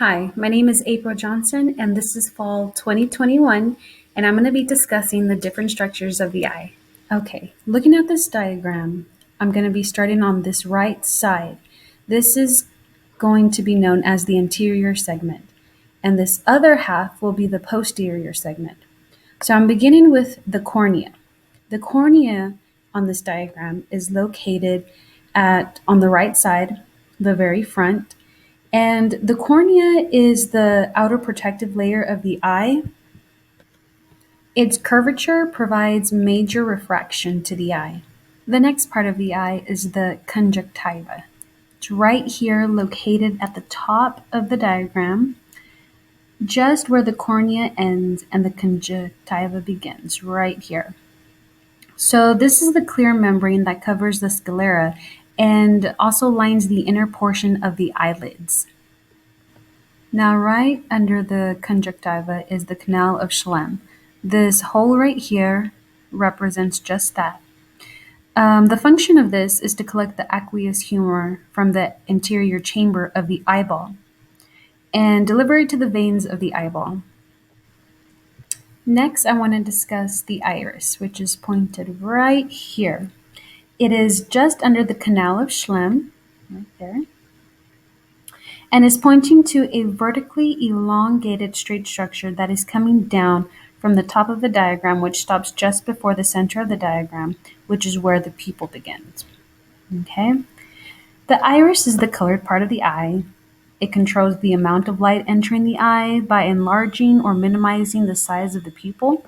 Hi, my name is April Johnson, and this is Fall 2021, and I'm going to be discussing the different structures of the eye. Okay, looking at this diagram, I'm going to be starting on this right side. This is going to be known as the anterior segment, and this other half will be the posterior segment. So I'm beginning with the cornea. The cornea on this diagram is located on the right side, the very front, and the cornea is the outer protective layer of the eye. Its curvature provides major refraction to the eye. The next part of the eye is the conjunctiva. It's right here located at the top of the diagram, just where the cornea ends and the conjunctiva begins, right here. So this is the clear membrane that covers the sclera and also lines the inner portion of the eyelids. Now, right under the conjunctiva is the canal of Schlemm. This hole right here represents just that. The function of this is to collect the aqueous humor from the anterior chamber of the eyeball and deliver it to the veins of the eyeball. Next, I want to discuss the iris, which is pointed right here. It is just under the canal of Schlemm, right there, and is pointing to a vertically elongated straight structure that is coming down from the top of the diagram, which stops just before the center of the diagram, which is where the pupil begins. Okay? The iris is the colored part of the eye. It controls the amount of light entering the eye by enlarging or minimizing the size of the pupil.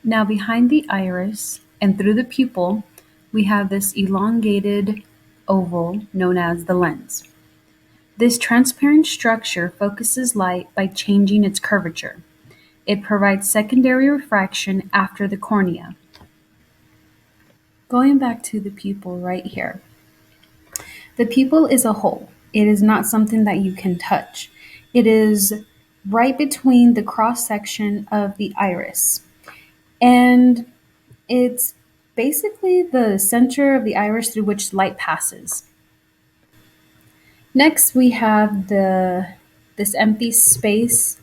Now, behind the iris and through the pupil, we have this elongated oval known as the lens. This transparent structure focuses light by changing its curvature. It provides secondary refraction after the cornea. Going back to the pupil right here. The pupil is a hole. It is not something that you can touch. It is right between the cross section of the iris. And it's basically the center of the iris through which light passes. Next, we have this empty space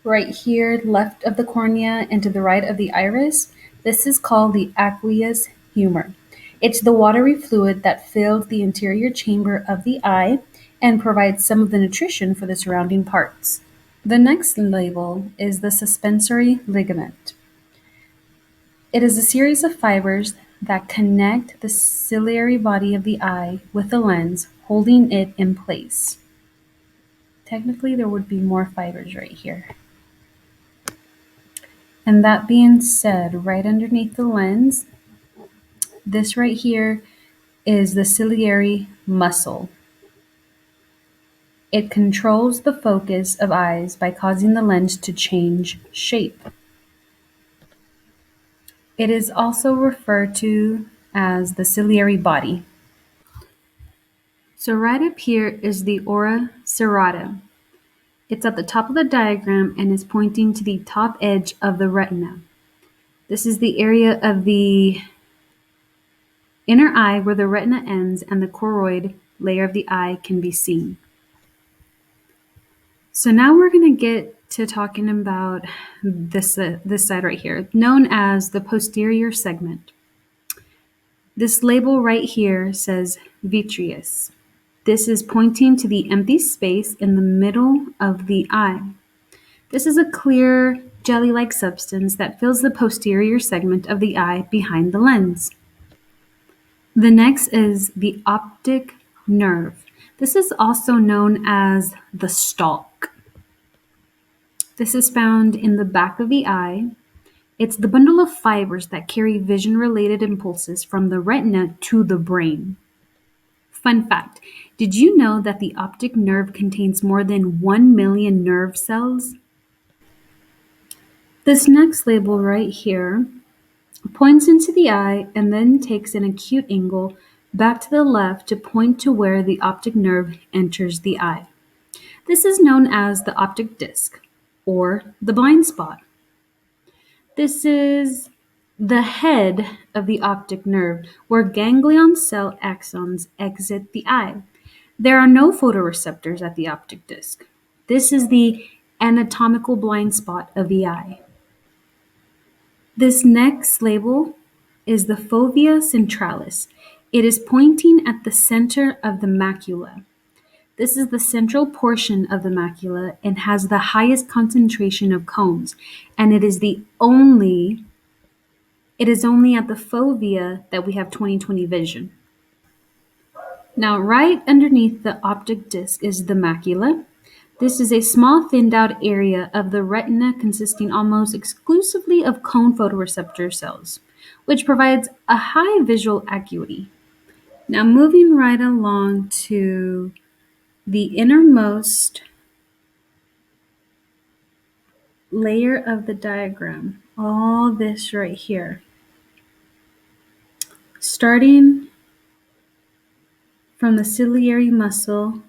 right here left of the cornea and to the right of the iris. This is called the aqueous humor. It's the watery fluid that fills the interior chamber of the eye and provides some of the nutrition for the surrounding parts. The next label is the suspensory ligament. It is a series of fibers that connect the ciliary body of the eye with the lens, holding it in place. Technically, there would be more fibers right here. And that being said, right underneath the lens, this right here is the ciliary muscle. It controls the focus of eyes by causing the lens to change shape. It is also referred to as the ciliary body. So right up here is the ora serrata. It's at the top of the diagram and is pointing to the top edge of the retina. This is the area of the inner eye where the retina ends and the choroid layer of the eye can be seen. So now we're going to get to talking about this side right here, known as the posterior segment. This label right here says vitreous. This is pointing to the empty space in the middle of the eye. This is a clear, jelly-like substance that fills the posterior segment of the eye behind the lens. The next is the optic nerve. This is also known as the stalk. This is found in the back of the eye. It's the bundle of fibers that carry vision-related impulses from the retina to the brain. Fun fact, did you know that the optic nerve contains more than 1 million nerve cells? This next label right here points into the eye and then takes an acute angle back to the left to point to where the optic nerve enters the eye. This is known as the optic disc or the blind spot. This is the head of the optic nerve where ganglion cell axons exit the eye. There are no photoreceptors at the optic disc. This is the anatomical blind spot of the eye. This next label is the fovea centralis. It is pointing at the center of the macula. This is the central portion of the macula and has the highest concentration of cones, and it is only at the fovea that we have 20/20 vision. Now, right underneath the optic disc is the macula. This is a small thinned out area of the retina consisting almost exclusively of cone photoreceptor cells, which provides a high visual acuity. Now, moving right along to the innermost layer of the diagram, all this right here, starting from the ciliary muscle,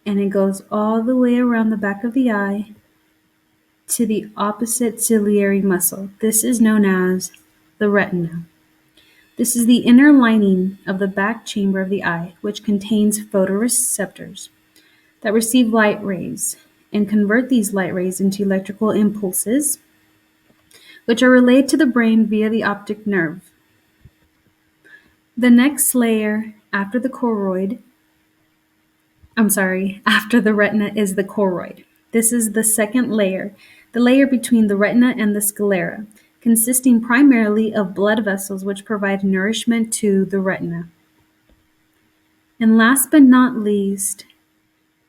and it goes all the way around the back of the eye to the opposite ciliary muscle. This is known as the retina. This is the inner lining of the back chamber of the eye, which contains photoreceptors that receive light rays and convert these light rays into electrical impulses, which are relayed to the brain via the optic nerve. The next layer after the retina is the choroid. This is the second layer, the layer between the retina and the sclera, consisting primarily of blood vessels which provide nourishment to the retina. And last but not least,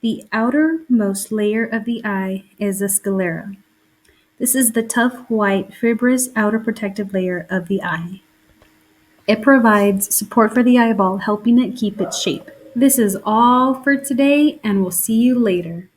the outermost layer of the eye is the sclera. This is the tough, white, fibrous outer protective layer of the eye. It provides support for the eyeball, helping it keep its shape. This is all for today, and we'll see you later.